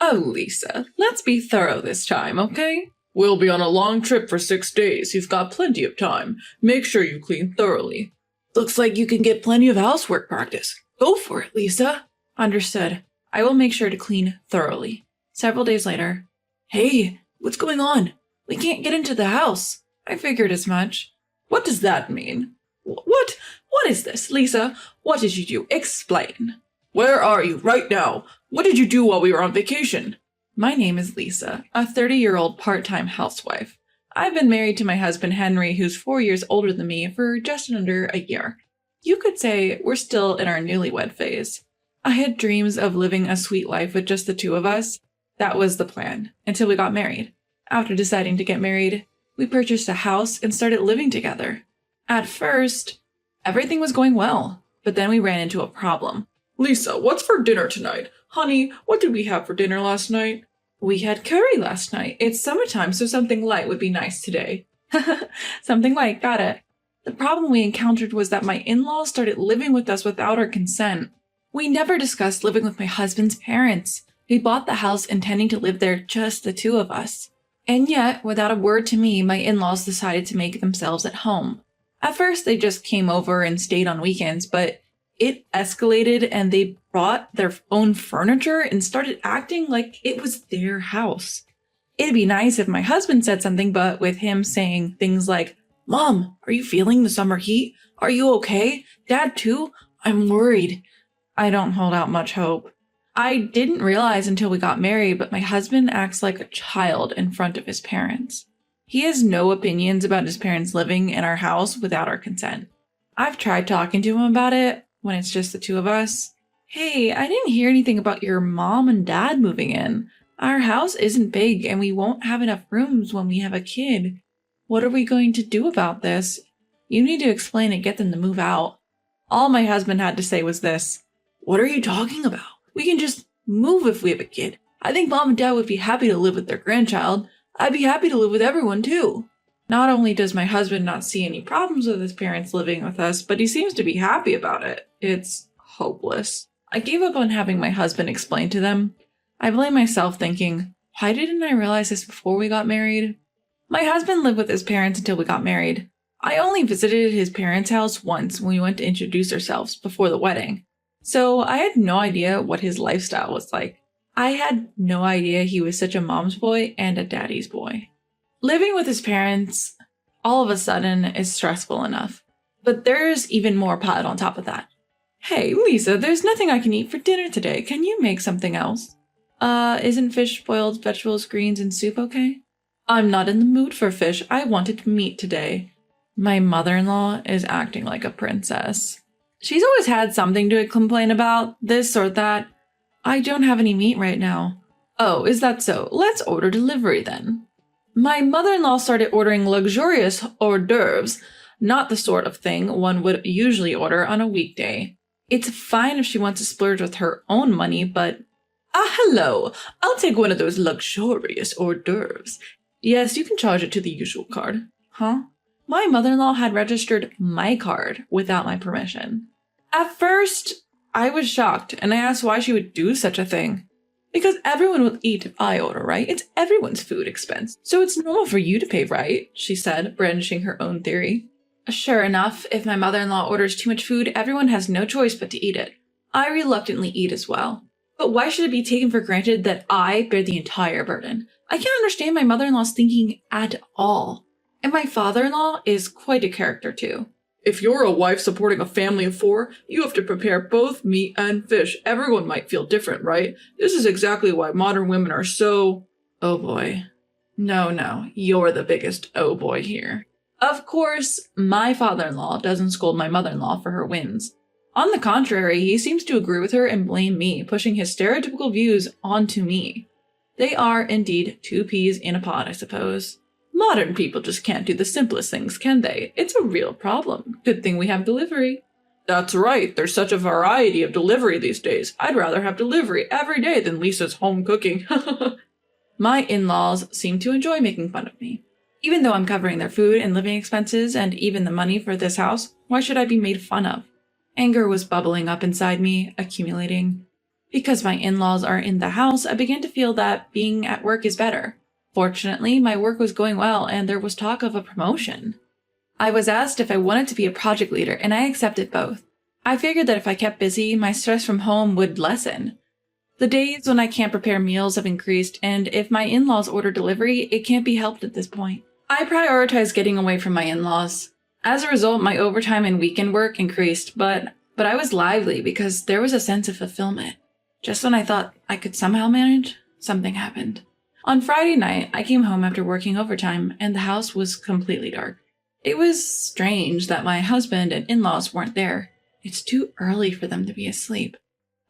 Oh, Lisa, let's be thorough this time, okay? We'll be on a long trip for 6 days. You've got plenty of time. Make sure you clean thoroughly. Looks like you can get plenty of housework practice. Go for it, Lisa. Understood. I will make sure to clean thoroughly. Several days later. Hey, what's going on? We can't get into the house. I figured as much. What does that mean? What is this, Lisa? What did you do? Explain. Where are you right now? What did you do while we were on vacation? My name is Lisa, a 30-year-old part-time housewife. I've been married to my husband Henry, who's 4 years older than me, for just under a year. You could say we're still in our newlywed phase. I had dreams of living a sweet life with just the two of us. That was the plan, until we got married. After deciding to get married, we purchased a house and started living together. At first, everything was going well, but then we ran into a problem. Lisa, what's for dinner tonight? Honey, what did we have for dinner last night? We had curry last night. It's summertime, so something light would be nice today. Something light, got it. The problem we encountered was that my in-laws started living with us without our consent. We never discussed living with my husband's parents. We bought the house intending to live there just the two of us. And yet, without a word to me, my in-laws decided to make themselves at home. At first, they just came over and stayed on weekends, but it escalated and they brought their own furniture and started acting like it was their house. It'd be nice if my husband said something, but with him saying things like, Mom, are you feeling the summer heat? Are you okay? Dad too? I'm worried. I don't hold out much hope. I didn't realize until we got married, but my husband acts like a child in front of his parents. He has no opinions about his parents living in our house without our consent. I've tried talking to him about it when it's just the two of us. Hey, I didn't hear anything about your mom and dad moving in. Our house isn't big and we won't have enough rooms when we have a kid. What are we going to do about this? You need to explain and get them to move out. All my husband had to say was this. What are you talking about? We can just move if we have a kid. I think mom and dad would be happy to live with their grandchild. I'd be happy to live with everyone too. Not only does my husband not see any problems with his parents living with us, but he seems to be happy about it. It's hopeless. I gave up on having my husband explain to them. I blame myself thinking, why didn't I realize this before we got married? My husband lived with his parents until we got married. I only visited his parents' house once when we went to introduce ourselves before the wedding. So I had no idea what his lifestyle was like. I had no idea he was such a mom's boy and a daddy's boy. Living with his parents, all of a sudden, is stressful enough. But there's even more piled on top of that. Hey, Lisa, there's nothing I can eat for dinner today. Can you make something else? Isn't fish, boiled vegetables, greens, and soup okay? I'm not in the mood for fish. I wanted meat today. My mother-in-law is acting like a princess. She's always had something to complain about, this or that. I don't have any meat right now. Oh, is that so? Let's order delivery then. My mother-in-law started ordering luxurious hors d'oeuvres, not the sort of thing one would usually order on a weekday. It's fine if she wants to splurge with her own money, but... hello. I'll take one of those luxurious hors d'oeuvres. Yes, you can charge it to the usual card. Huh? My mother-in-law had registered my card without my permission. At first, I was shocked, and I asked why she would do such a thing. Because everyone will eat if I order, right? It's everyone's food expense, so it's normal for you to pay, right? She said, brandishing her own theory. Sure enough, if my mother-in-law orders too much food, everyone has no choice but to eat it. I reluctantly eat as well. But why should it be taken for granted that I bear the entire burden? I can't understand my mother-in-law's thinking at all. And my father-in-law is quite a character too. If you're a wife supporting a family of 4, you have to prepare both meat and fish. Everyone might feel different, right? This is exactly why modern women are so... Oh boy. No, you're the biggest oh boy here. Of course, my father-in-law doesn't scold my mother-in-law for her whims. On the contrary, he seems to agree with her and blame me, pushing his stereotypical views onto me. They are indeed 2 peas in a pod, I suppose. Modern people just can't do the simplest things, can they? It's a real problem. Good thing we have delivery. That's right, there's such a variety of delivery these days. I'd rather have delivery every day than Lisa's home cooking. My in-laws seem to enjoy making fun of me. Even though I'm covering their food and living expenses and even the money for this house, why should I be made fun of? Anger was bubbling up inside me, accumulating. Because my in-laws are in the house, I began to feel that being at work is better. Fortunately, my work was going well and there was talk of a promotion. I was asked if I wanted to be a project leader, and I accepted both. I figured that if I kept busy, my stress from home would lessen. The days when I can't prepare meals have increased, and if my in-laws order delivery, it can't be helped at this point. I prioritize getting away from my in-laws. As a result, my overtime and weekend work increased, but I was lively because there was a sense of fulfillment. Just when I thought I could somehow manage, something happened. On Friday night, I came home after working overtime, and the house was completely dark. It was strange that my husband and in-laws weren't there. It's too early for them to be asleep.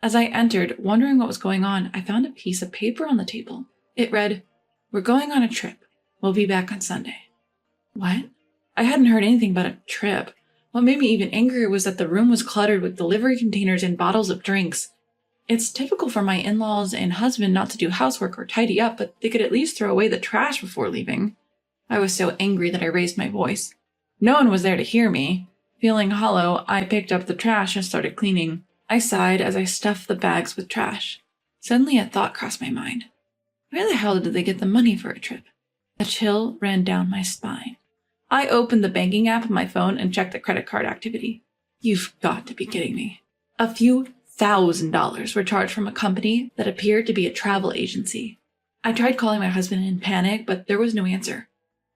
As I entered, wondering what was going on, I found a piece of paper on the table. It read, "We're going on a trip. We'll be back on Sunday." What? I hadn't heard anything about a trip. What made me even angrier was that the room was cluttered with delivery containers and bottles of drinks. It's typical for my in-laws and husband not to do housework or tidy up, but they could at least throw away the trash before leaving. I was so angry that I raised my voice. No one was there to hear me. Feeling hollow, I picked up the trash and started cleaning. I sighed as I stuffed the bags with trash. Suddenly a thought crossed my mind. Where the hell did they get the money for a trip? A chill ran down my spine. I opened the banking app on my phone and checked the credit card activity. You've got to be kidding me. A few $1,000s were charged from a company that appeared to be a travel agency. I tried calling my husband in panic, but there was no answer.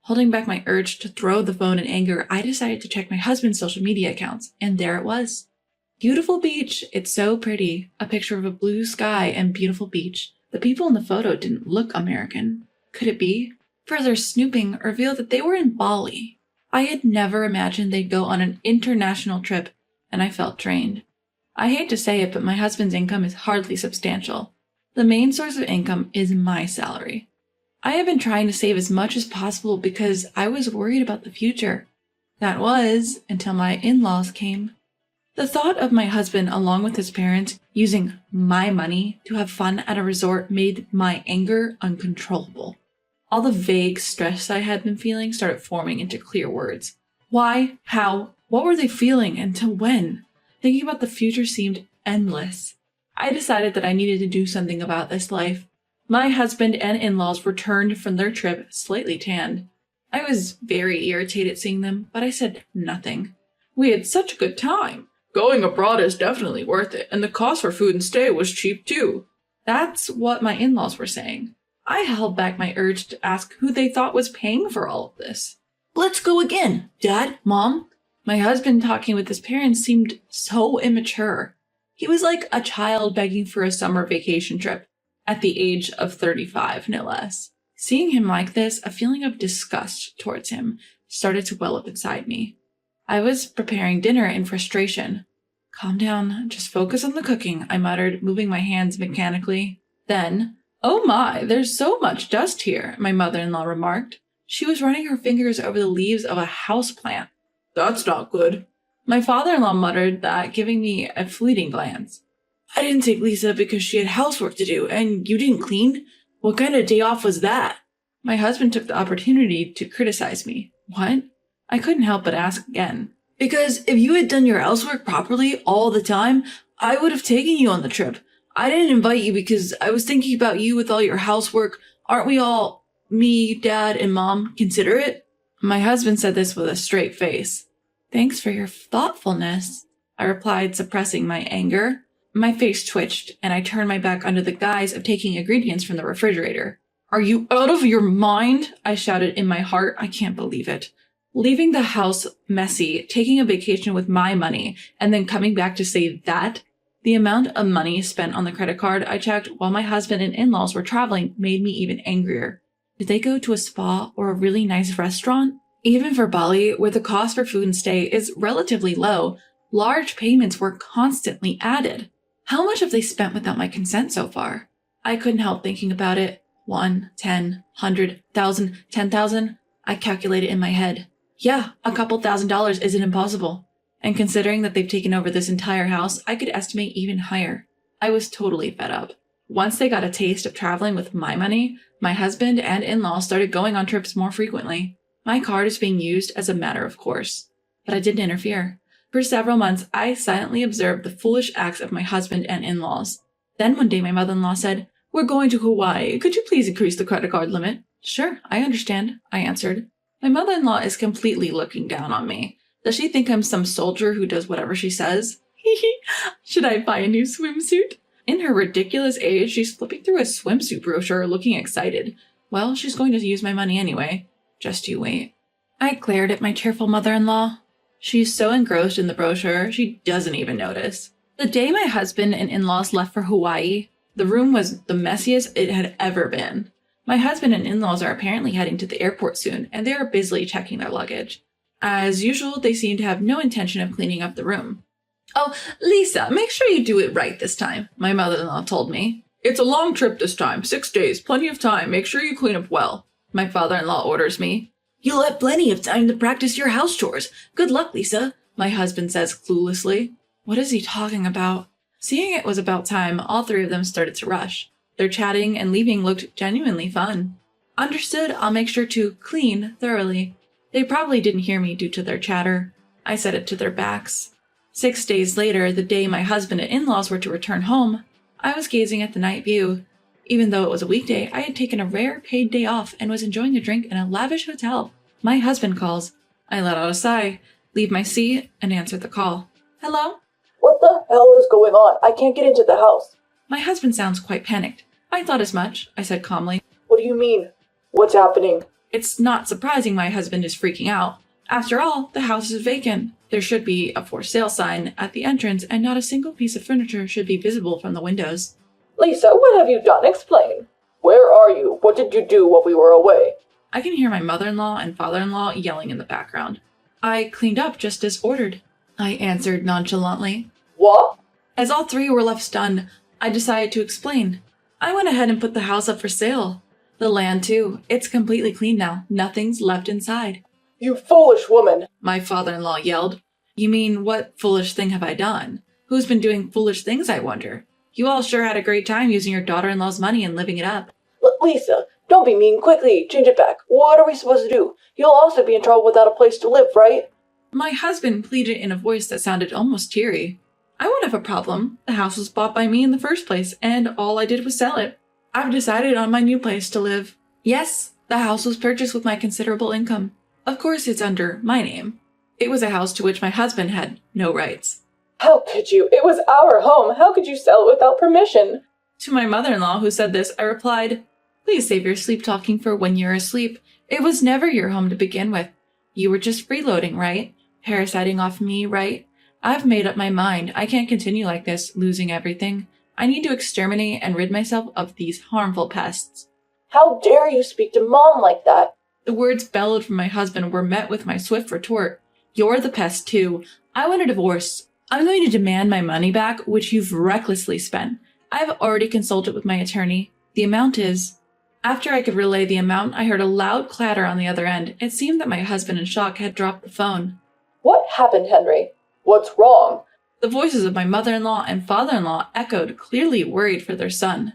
Holding back my urge to throw the phone in anger, I decided to check my husband's social media accounts, and there it was. Beautiful beach. It's so pretty. A picture of a blue sky and beautiful beach. The people in the photo didn't look American. Could it be? Further snooping revealed that they were in Bali. I had never imagined they'd go on an international trip, and I felt drained. I hate to say it, but my husband's income is hardly substantial. The main source of income is my salary. I have been trying to save as much as possible because I was worried about the future. That was until my in-laws came. The thought of my husband, along with his parents, using my money to have fun at a resort made my anger uncontrollable. All the vague stress I had been feeling started forming into clear words. Why? How? What were they feeling? Until when? Thinking about the future seemed endless. I decided that I needed to do something about this life. My husband and in-laws returned from their trip slightly tanned. I was very irritated seeing them, but I said nothing. We had such a good time. Going abroad is definitely worth it, and the cost for food and stay was cheap too. That's what my in-laws were saying. I held back my urge to ask who they thought was paying for all of this. Let's go again, Dad, Mom. My husband talking with his parents seemed so immature. He was like a child begging for a summer vacation trip, at the age of 35, no less. Seeing him like this, a feeling of disgust towards him started to well up inside me. I was preparing dinner in frustration. Calm down, just focus on the cooking, I muttered, moving my hands mechanically. Then, oh my, there's so much dust here, my mother-in-law remarked. She was running her fingers over the leaves of a houseplant. That's not good. My father-in-law muttered that, giving me a fleeting glance. I didn't take Lisa because she had housework to do, and you didn't clean? What kind of day off was that? My husband took the opportunity to criticize me. What? I couldn't help but ask again. Because if you had done your housework properly all the time, I would have taken you on the trip. I didn't invite you because I was thinking about you with all your housework. Aren't we all, me, Dad, and Mom, considerate? My husband said this with a straight face. Thanks for your thoughtfulness, I replied, suppressing my anger. My face twitched, and I turned my back under the guise of taking ingredients from the refrigerator. Are you out of your mind? I shouted in my heart. I can't believe it. Leaving the house messy, taking a vacation with my money, and then coming back to say that? The amount of money spent on the credit card I checked while my husband and in-laws were traveling made me even angrier. Did they go to a spa or a really nice restaurant? Even for Bali, where the cost for food and stay is relatively low, large payments were constantly added. How much have they spent without my consent so far? I couldn't help thinking about it. 1, 10, 100, 1,000, 10,000. I calculated in my head. Yeah, a couple $1,000s isn't impossible. And considering that they've taken over this entire house, I could estimate even higher. I was totally fed up. Once they got a taste of traveling with my money, my husband and in-laws started going on trips more frequently. My card is being used as a matter of course. But I didn't interfere. For several months, I silently observed the foolish acts of my husband and in-laws. Then one day my mother-in-law said, "We're going to Hawaii. Could you please increase the credit card limit?" "Sure, I understand," I answered. My mother-in-law is completely looking down on me. Does she think I'm some soldier who does whatever she says? Should I buy a new swimsuit? In her ridiculous age, she's flipping through a swimsuit brochure looking excited. Well, she's going to use my money anyway. Just you wait. I glared at my cheerful mother-in-law. She's so engrossed in the brochure, she doesn't even notice. The day my husband and in-laws left for Hawaii, the room was the messiest it had ever been. My husband and in-laws are apparently heading to the airport soon, and they are busily checking their luggage. As usual, they seem to have no intention of cleaning up the room. "Oh, Lisa, make sure you do it right this time," my mother-in-law told me. "It's a long trip this time, 6 days, plenty of time, make sure you clean up well," my father-in-law orders me. "You'll have plenty of time to practice your house chores. Good luck, Lisa," my husband says cluelessly. What is he talking about? Seeing it was about time, all three of them started to rush. Their chatting and leaving looked genuinely fun. Understood, I'll make sure to clean thoroughly. They probably didn't hear me due to their chatter. I said it to their backs. 6 days later, the day my husband and in-laws were to return home, I was gazing at the night view. Even though it was a weekday, I had taken a rare paid day off and was enjoying a drink in a lavish hotel. My husband calls. I let out a sigh, leave my seat, and answered the call. "Hello?" "What the hell is going on? I can't get into the house." My husband sounds quite panicked. "I thought as much," I said calmly. "What do you mean? What's happening?" It's not surprising my husband is freaking out. After all, the house is vacant. There should be a for sale sign at the entrance, and not a single piece of furniture should be visible from the windows. "Lisa, what have you done? Explain. Where are you? What did you do while we were away?" I can hear my mother-in-law and father-in-law yelling in the background. "I cleaned up just as ordered," I answered nonchalantly. "What?" As all three were left stunned, I decided to explain. I went ahead and put the house up for sale. The land, too. It's completely clean now. Nothing's left inside. "You foolish woman," my father-in-law yelled. "You mean, what foolish thing have I done? Who's been doing foolish things, I wonder? You all sure had a great time using your daughter-in-law's money and living it up." Lisa, don't be mean. Quickly, change it back. What are we supposed to do? You'll also be in trouble without a place to live, right?" My husband pleaded in a voice that sounded almost teary. "I won't have a problem. The house was bought by me in the first place, and all I did was sell it. I've decided on my new place to live. Yes, the house was purchased with my considerable income. Of course, it's under my name. It was a house to which my husband had no rights." "How could you? It was our home. How could you sell it without permission?" To my mother-in-law who said this, I replied, "Please save your sleep-talking for when you're asleep. It was never your home to begin with. You were just freeloading, right? Parasiting off me, right? I've made up my mind. I can't continue like this, losing everything. I need to exterminate and rid myself of these harmful pests." "How dare you speak to Mom like that?" The words bellowed from my husband were met with my swift retort. "You're the pest, too. I want a divorce. I'm going to demand my money back, which you've recklessly spent. I've already consulted with my attorney. The amount is..." After I could relay the amount, I heard a loud clatter on the other end. It seemed that my husband in shock had dropped the phone. "What happened, Henry? What's wrong?" The voices of my mother-in-law and father-in-law echoed, clearly worried for their son.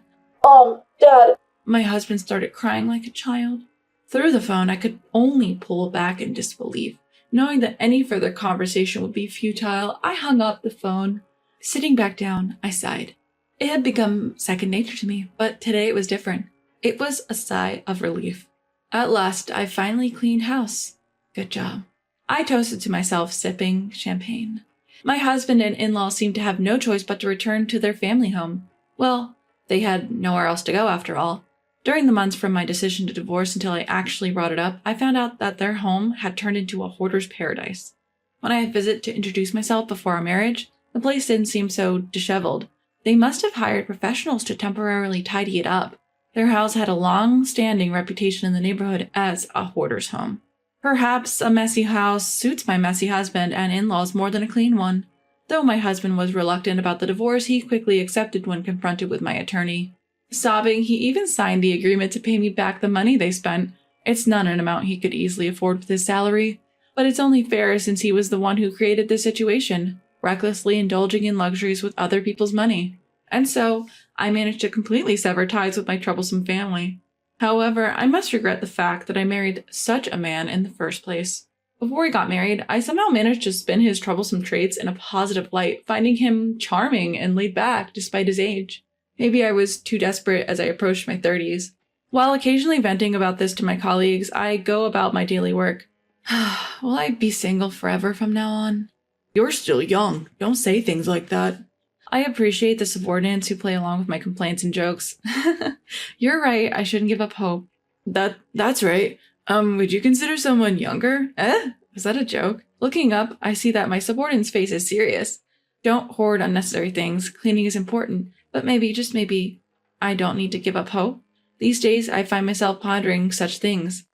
Dad..." My husband started crying like a child. Through the phone, I could only pull back in disbelief. Knowing that any further conversation would be futile, I hung up the phone. Sitting back down, I sighed. It had become second nature to me, but today it was different. It was a sigh of relief. At last, I finally cleaned house. Good job. I toasted to myself, sipping champagne. My husband and in-laws seemed to have no choice but to return to their family home. Well, they had nowhere else to go after all. During the months from my decision to divorce until I actually brought it up, I found out that their home had turned into a hoarder's paradise. When I visited to introduce myself before our marriage, the place didn't seem so disheveled. They must have hired professionals to temporarily tidy it up. Their house had a long-standing reputation in the neighborhood as a hoarder's home. Perhaps a messy house suits my messy husband and in-laws more than a clean one. Though my husband was reluctant about the divorce, he quickly accepted when confronted with my attorney. Sobbing, he even signed the agreement to pay me back the money they spent. It's not an amount he could easily afford with his salary, but it's only fair since he was the one who created this situation, recklessly indulging in luxuries with other people's money. And so, I managed to completely sever ties with my troublesome family. However, I must regret the fact that I married such a man in the first place. Before we got married, I somehow managed to spin his troublesome traits in a positive light, finding him charming and laid back despite his age. Maybe I was too desperate as I approached my 30s. While occasionally venting about this to my colleagues, I go about my daily work. Will I be single forever from now on? You're still young. Don't say things like that. I appreciate the subordinates who play along with my complaints and jokes. You're right, I shouldn't give up hope. That's right. Would you consider someone younger? Was that a joke? Looking up, I see that my subordinate's face is serious. Don't hoard unnecessary things. Cleaning is important. But maybe, just maybe, I don't need to give up hope. These days, I find myself pondering such things.